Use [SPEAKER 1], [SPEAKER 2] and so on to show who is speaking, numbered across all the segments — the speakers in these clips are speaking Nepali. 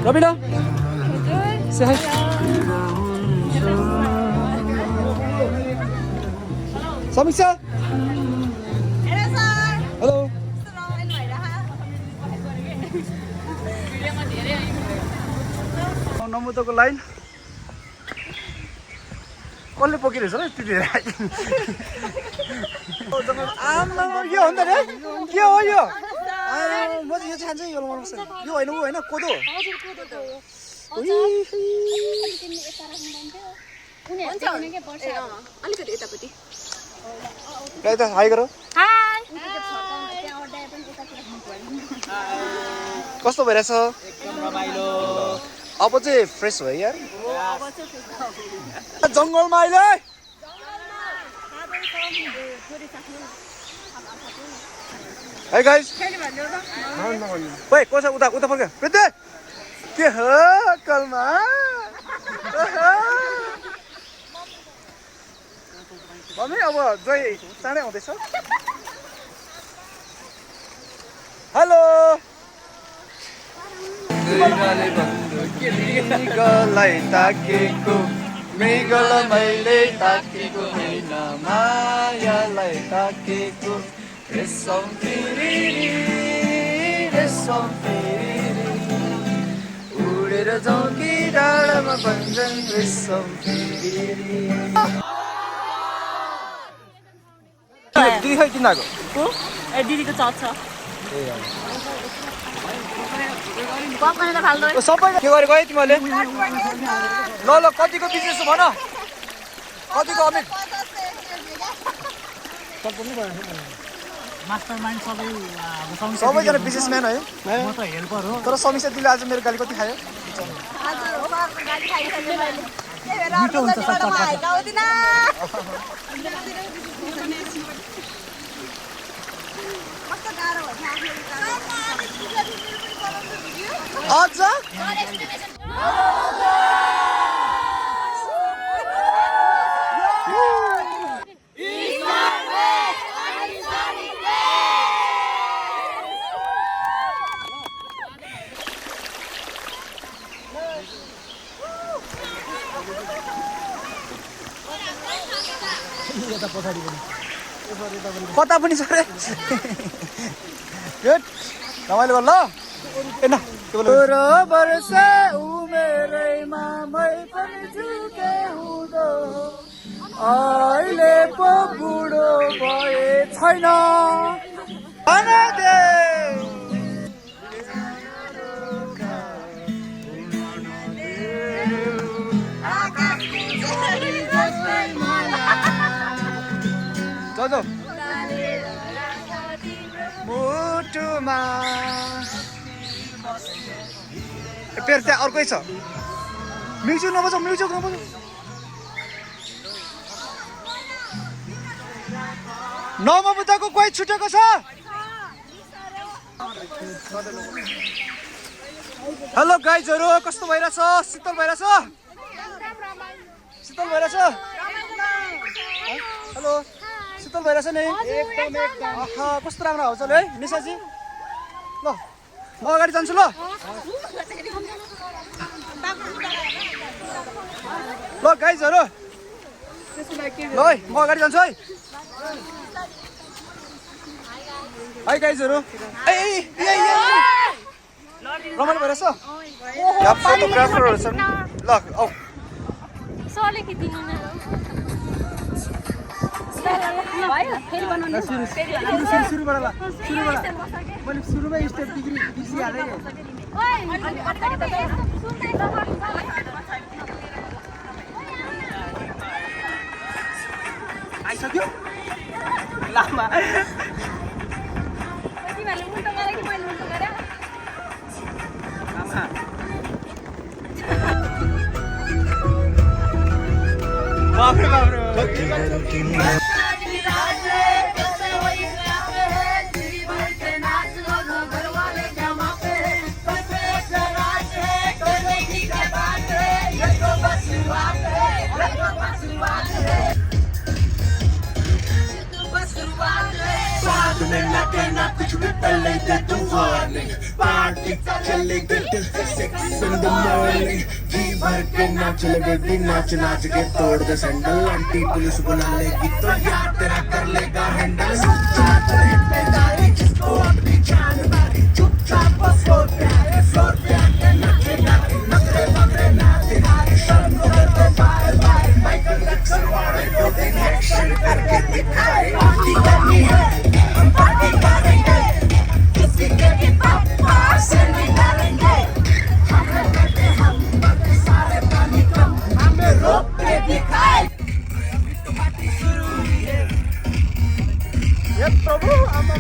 [SPEAKER 1] Rabina, say hi. Samiksha. Hello. नमुतोको लाइन कसले पोकिरहेछ र यति धेरै आम्मा के हो नि त रे के हो यो म चाहिँ यो छान्छु यो मनपर्छ यो होइन ऊ होइन कोदो
[SPEAKER 2] अलिकति यतापट्टि
[SPEAKER 1] त हाई गर कस्तो भइरहेछ अब चाहिँ फ्रेस भयो यार जङ्गलमा अहिले है गाइस ओइ को छ उता उता फर्क प्रिते के हो कलमा मम्मी अब जय चाँडै आउँदैछ हेलो मृगलाई ताकेको मृगलाई मैले ताकेको होइन मायालाई ताकेको रेशम फिरिरी रेशम फिरिरी उडेर जाउँ कि डाँडामा भन्छन् रेशम फिरिरी दिदी खै किन आएको
[SPEAKER 2] दिदीको चर्च छ
[SPEAKER 1] सबै के गरेको है तिमीहरूले ल ल कतिको बिजनेस भन कतिको अमित सबैजना बिजनेसम्यान है तर समीक्षा दिदीले आज मेरो गाली कति खायो अझ कता पनि छ रे रमाइलो गर ल ए न वर्ष उमेरैमा मै पनि झुके हुँदो अहिले पो बुढो भए छैन मुटुमा फेरि त्यहाँ अर्कै छ म्युजिक नबजाऊ म्युजिक नबजाऊ नमबुद्धको कोही छुटेको छ हेलो गाइजहरू कस्तो भइरहेछ शीतल भइरहेछ शीतल भइरहेछ हेलो शीतल भइरहेछ नि कस्तो राम्रो हाउस है निशाजी ल म अगाडि जान्छु ल ल गाइजहरू ल है म अगाडि जान्छु है है गाइजहरू रमाइलो भइरहेछ यहाँ फोटोग्राफरहरू छन् ल औ सुरुबाट ल मैले सुरुमै स्टेप बिग्रिहालेँ आइसक्यो लामा बाप्रे बाप्रे
[SPEAKER 3] तूने ना कहना कुछ भी पहले दे तू वार्निंग पार्टी चलेगी till 6 in the morning जी भर के नाच ले बेबी नाच नाच के तोड़ दे सैंडल आंटी पुलिस बुला लेगी तो यार तेरा कर लेगा हैंडल नाच हिट्टेदारी जिसको अपनी जान मारी चुपचाप फ्लोर पे आके नाचे नाचे नखरे पकड़े नाचे नाचे शर्म करते बाय बाय माइकल जैक्सन वाले दो दिन एक्शन करके दिखाए पार्टी करनी है हम पार्टी करेंगे किसी के भी पापा से नहीं डरेंगे हम करते हम बड़े सारे पानी कम हमें रोक के दिखाए अभी तो पार्टी शुरू हुई है
[SPEAKER 1] ये प्रभु अम्मा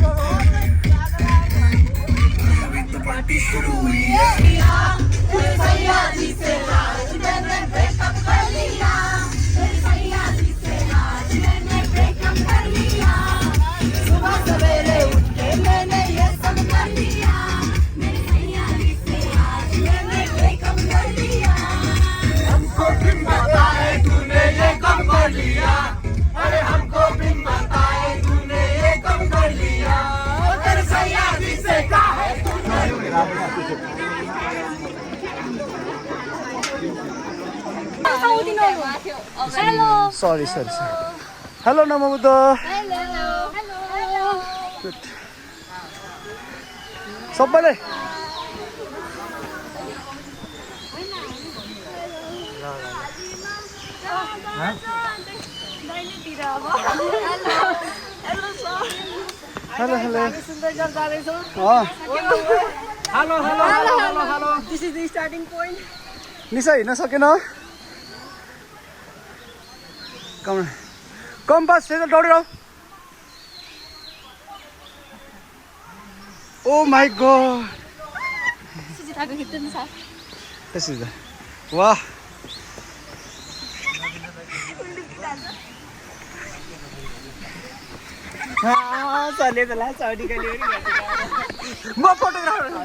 [SPEAKER 3] अभी तो पार्टी शुरू हुई है मेरे भैया जी से आज मैंने ब्रेकअप कर लिया मेरे भैया जी से आज मैंने ब्रेकअप कर लिया सुबह सवेरे उठ के मैंने ये सब कर लिया मेरे भैया जी से आज मैंने ब्रेकअप कर लिया हमको भी बताए तूने ये कब कर लिया अरे हमको भी बताए तूने ये कब कर लिया तेरे भैया जी से कहा है
[SPEAKER 2] Hello.
[SPEAKER 1] Sorry. Hello, Namo Buddha.
[SPEAKER 2] Hello.
[SPEAKER 1] Good. सबैले hello
[SPEAKER 2] This is the starting point.
[SPEAKER 1] Nisa हिँड्न सकेन कम्पास लिएर दौडेर oh my god This is the वाह म फोटोग्राफर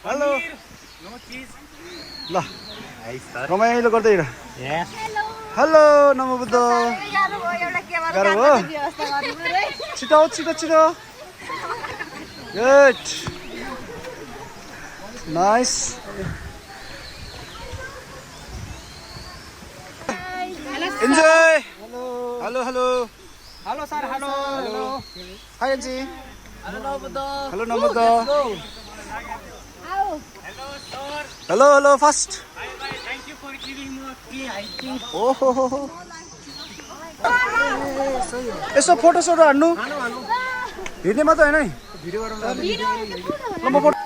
[SPEAKER 1] हेलो ल रमाइलो गर्दै हिँड हेलो नमो बुद्ध गाह्रो भयो छिटो good nice enjoy hello sir hello hi एन्जी hello Namo Buddha hello fast
[SPEAKER 4] Thank you for giving me a free hiking.
[SPEAKER 1] ओहो यसो फोटो सोटो हान्नु हिँड्ने मात्र होइन नि ल म फोटो